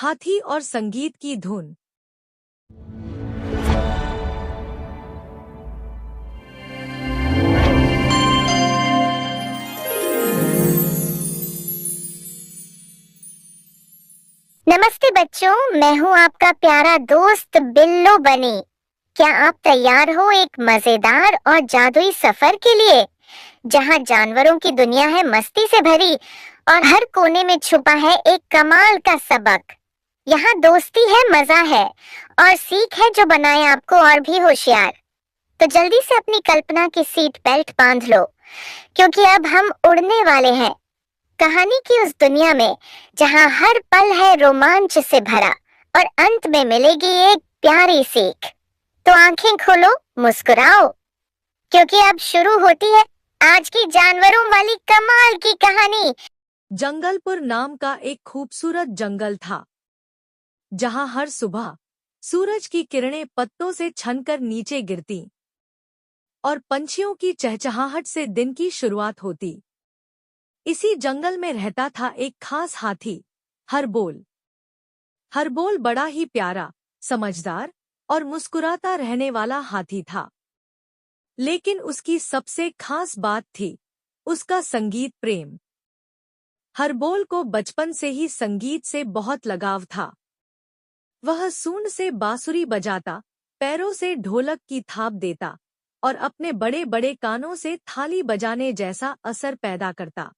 हाथी और संगीत की धुन। नमस्ते बच्चों, मैं हूँ आपका प्यारा दोस्त बिल्लो बनी। क्या आप तैयार हो एक मजेदार और जादुई सफर के लिए, जहाँ जानवरों की दुनिया है मस्ती से भरी और हर कोने में छुपा है एक कमाल का सबक। यहाँ दोस्ती है, मजा है और सीख है जो बनाए आपको और भी होशियार। तो जल्दी से अपनी कल्पना की सीट बेल्ट बांध लो, क्योंकि अब हम उड़ने वाले हैं कहानी की उस दुनिया में जहां हर पल है रोमांच से भरा और अंत में मिलेगी एक प्यारी सीख। तो आंखें खोलो, मुस्कुराओ, क्योंकि अब शुरू होती है आज की जानवरों वाली कमाल की कहानी। जंगलपुर नाम का एक खूबसूरत जंगल था, जहां हर सुबह सूरज की किरणें पत्तों से छनकर नीचे गिरती और पंछियों की चहचहाहट से दिन की शुरुआत होती। इसी जंगल में रहता था एक खास हाथी, हरबोल। हरबोल बड़ा ही प्यारा, समझदार और मुस्कुराता रहने वाला हाथी था। लेकिन उसकी सबसे खास बात थी उसका संगीत प्रेम। हरबोल को बचपन से ही संगीत से बहुत लगाव था। वह सूंड से बांसुरी बजाता, पैरों से ढोलक की थाप देता और अपने बड़े बड़े कानों से थाली बजाने जैसा असर पैदा करता।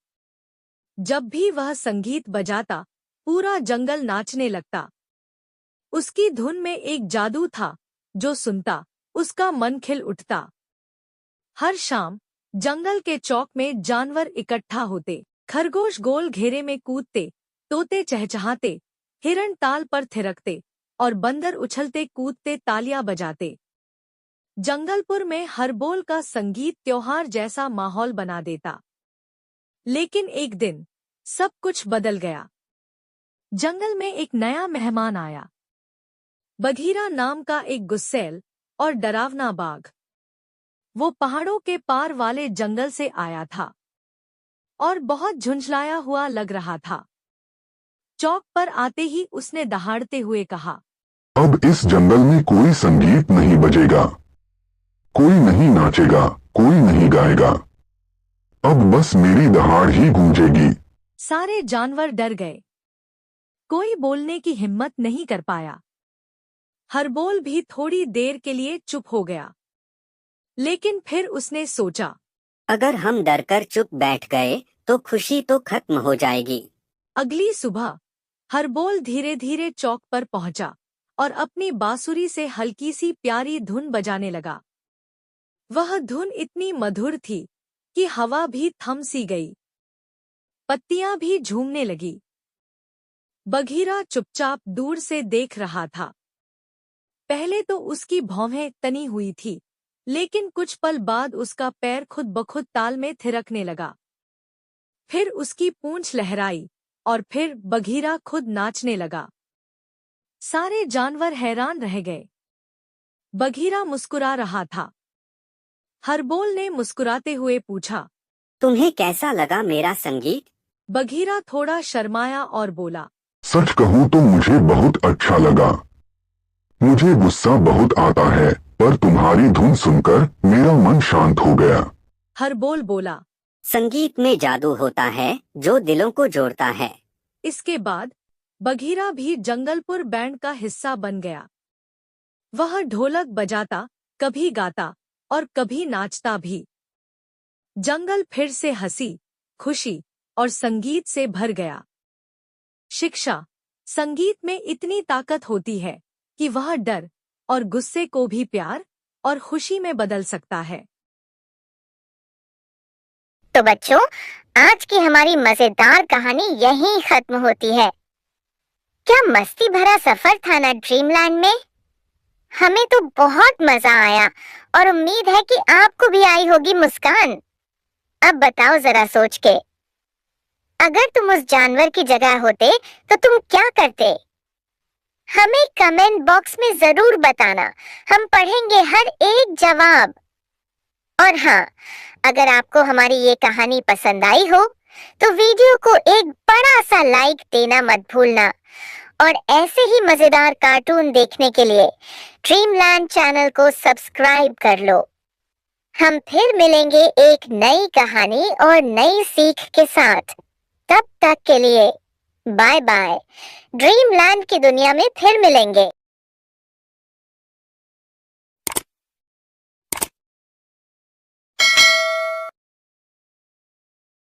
जब भी वह संगीत बजाता, पूरा जंगल नाचने लगता। उसकी धुन में एक जादू था, जो सुनता उसका मन खिल उठता। हर शाम जंगल के चौक में जानवर इकट्ठा होते। खरगोश गोल घेरे में कूदते, तोते चहचहाते, हिरण ताल पर थिरकते और बंदर उछलते कूदते तालियां बजाते। जंगलपुर में हरबोल का संगीत त्योहार जैसा माहौल बना देता। लेकिन एक दिन सब कुछ बदल गया। जंगल में एक नया मेहमान आया, बघीरा नाम का एक गुस्सैल और डरावना बाघ। वो पहाड़ों के पार वाले जंगल से आया था और बहुत झुंझलाया हुआ लग रहा था। चौक पर आते ही उसने दहाड़ते हुए कहा, अब इस जंगल में कोई संगीत नहीं बजेगा, कोई नहीं नाचेगा, कोई नहीं गाएगा। अब बस मेरी दहाड़ ही गूंजेगी। सारे जानवर डर गए। कोई बोलने की हिम्मत नहीं कर पाया। हरबोल भी थोड़ी देर के लिए चुप हो गया। लेकिन फिर उसने सोचा, अगर हम डरकर चुप बैठ गए तो खुशी तो खत्म हो जाएगी। अगली सुबह हरबोल धीरे धीरे चौक पर पहुंचा और अपनी बांसुरी से हल्की सी प्यारी धुन बजाने लगा। वह धुन इतनी मधुर थी कि हवा भी थम सी गई, पत्तियां भी झूमने लगी। बघीरा चुपचाप दूर से देख रहा था। पहले तो उसकी भौहें तनी हुई थी, लेकिन कुछ पल बाद उसका पैर खुद ब खुद ताल में थिरकने लगा। फिर उसकी पूंछ लहराई और फिर बघीरा खुद नाचने लगा। सारे जानवर हैरान रह गए। बघीरा मुस्कुरा रहा था। हरबोल ने मुस्कुराते हुए पूछा, तुम्हें कैसा लगा मेरा संगीत? बघीरा थोड़ा शर्माया और बोला, सच कहूँ तो मुझे बहुत अच्छा लगा। मुझे गुस्सा बहुत आता है, पर तुम्हारी धुन सुनकर मेरा मन शांत हो गया। हरबोल बोला। संगीत में जादू होता है जो दिलों को जोड़ता है। इसके बाद बघीरा भी जंगलपुर बैंड का हिस्सा बन गया। वह ढोलक बजाता, कभी गाता और कभी नाचता भी। जंगल फिर से हंसी, खुशी और संगीत से भर गया। शिक्षा, संगीत में इतनी ताकत होती है कि वह डर और गुस्से को भी प्यार और खुशी में बदल सकता है। तो बच्चों, आज की हमारी मजेदार कहानी यहीं खत्म होती है। क्या मस्ती भरा सफर था ना ड्रीमलैंड में। हमें तो बहुत मजा आया और उम्मीद है कि आपको भी आई होगी मुस्कान। अब बताओ जरा सोच के, अगर तुम उस जानवर की जगह होते तो तुम क्या करते? हमें कमेंट बॉक्स में जरूर बताना, हम पढ़ेंगे हर एक जवाब। और हाँ, अगर आपको हमारी ये कहानी पसंद आई हो तो वीडियो को एक बड़ा सा लाइक देना मत भूलना और ऐसे ही मजेदार कार्टून देखने के लिए ड्रीमलैंड चैनल को सब्सक्राइब कर लो। हम फिर मिलेंगे एक नई कहानी और नई सीख के साथ। तब तक के लिए बाय बाय। ड्रीमलैंड की दुनिया में फिर मिलेंगे।